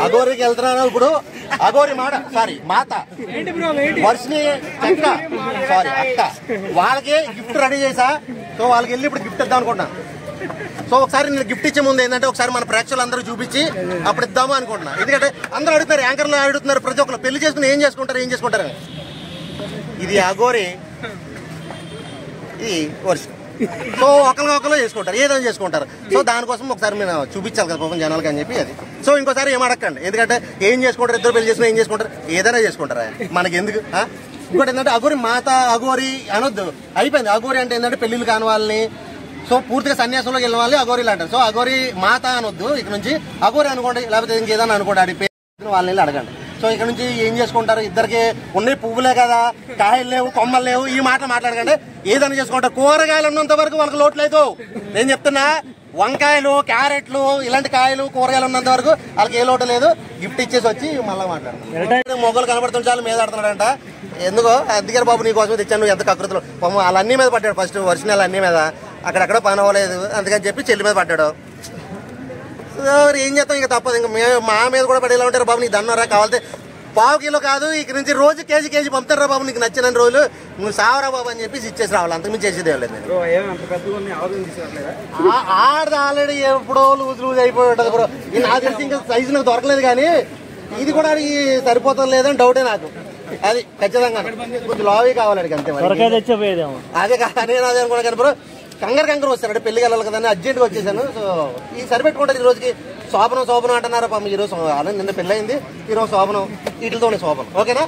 అఘోరికి వెళ్తున్నాను ఇప్పుడు. అఘోరి మాత వర్షిని చెక్క అక్క వాళ్ళకి గిఫ్ట్ రెడీ చేసా. సో వాళ్ళకి వెళ్ళి ఇప్పుడు గిఫ్ట్ ఇద్దాం అనుకుంటున్నాను. సో ఒకసారి నేను గిఫ్ట్ ఇచ్చే ముందు ఏంటంటే ఒకసారి మన ప్రేక్షకులు అందరూ చూపించి అప్పుడు ఇద్దాము అనుకుంటున్నా. ఎందుకంటే అందరూ అడుగుతున్నారు, యాంకర్లు అడుగుతున్నారు, ప్రతి ఒక్కరు పెళ్లి చేసుకుని ఏం చేసుకుంటారు. ఇది అఘోరి, ఇది వర్షం. సో ఒకరు చేసుకుంటారు, ఏదైనా చేసుకుంటారు. సో దానికోసం ఒకసారి నేను చూపించాలి కదా పాపం జనాలకి అని చెప్పి అది. సో ఇంకోసారి ఏం అడగండి, ఎందుకంటే ఏం చేసుకుంటారు, ఇద్దరు పెళ్లి చేసుకుని ఏం చేసుకుంటారు, ఏదైనా చేసుకుంటారా మనకి ఎందుకు. ఇంకోటి ఏంటంటే అఘోరి మాత అఘోరి అనొద్దు, అయిపోయింది. అఘోరి అంటే ఏంటంటే పెళ్లిళ్ళు కాని వాళ్ళని, సో పూర్తిగా సన్యాసంలోకి వెళ్ళిన వాళ్ళని అఘోరీలు అంటారు. సో అఘోరి మాత అనొద్దు, ఇక్కడ నుంచి అఘోరి అనుకోండి, లేకపోతే ఇంకేదైనా అనుకోండి, అడిగి వాళ్ళని వెళ్ళి అడగండి. సో ఇక్కడ నుంచి ఏం చేసుకుంటారు, ఇద్దరికి ఉన్నాయి పువ్వులే కదా, కాయలు లేవు, కొమ్మలు లేవు, ఈ మాటలు మాట్లాడకండి. ఏదైనా చేసుకుంటారు. కూరగాయలు ఉన్నంత వరకు వాళ్ళకి లోటు లేదు. నేను చెప్తున్నా, వంకాయలు, క్యారెట్లు, ఇలాంటి కాయలు, కూరగాయలు ఉన్నంత వరకు వాళ్ళకి ఏ లోటు లేదు. గిఫ్ట్ ఇచ్చేసి వచ్చి మళ్ళీ మాట్లాడతారు. మొగ్గలు కనబడుతున్న చాలు మీద ఆడుతున్నాడంట. ఎందుకో అందుకే బాబు నీకోసం తెచ్చాను, నువ్వు ఎంత కకృతులు. వాళ్ళ అన్ని మీద పడ్డాడు. ఫస్ట్ వర్షాలు అన్ని మీద అక్కడక్కడ పని అవ్వలేదు, అందుకని చెప్పి చెల్లి మీద పడ్డాడు. ఏం చేస్తాం, ఇంకా తప్పదు. ఇంకా మా మీద కూడా పడేలా ఉంటారు. బాబు నీకు దన్నరా, కావాలంటే పావు కిలో కాదు, ఇక్కడ నుంచి రోజు కేజీ పంపుతారా బాబు, నీకు నచ్చిన రోజులు నువ్వు సావరా బాబు అని చెప్పి ఇచ్చేసి రావాలి. అంతకుమించి చేసేది లేదు. ఆడది ఆల్రెడీ ఎప్పుడో లూజ్ అయిపోయి ఉంటుంది బ్రో. నాకు తెలిసి ఇంకా సైజు నాకు దొరకలేదు, కానీ ఇది కూడా అడిగి సరిపోతుంది లేదని డౌటే నాకు. అది ఖచ్చితంగా కొంచెం లావీ కావాలి అడిగి, అంతే. అదే నేను అదే అనుకున్నా, కానీ బ్రో కంగారు వస్తారంటే పెళ్లికి వెళ్ళాలి కదా అని అర్జెంట్గా వచ్చేసాను. సో ఈ సరిపెట్టుకుంటారు. ఈ రోజుకి శోభనం అంటున్నారా పాపం. ఈరోజు నిన్న పెళ్ళయింది, ఈరోజు శోభనం, వీటితోనే శోభనం. ఓకేనా.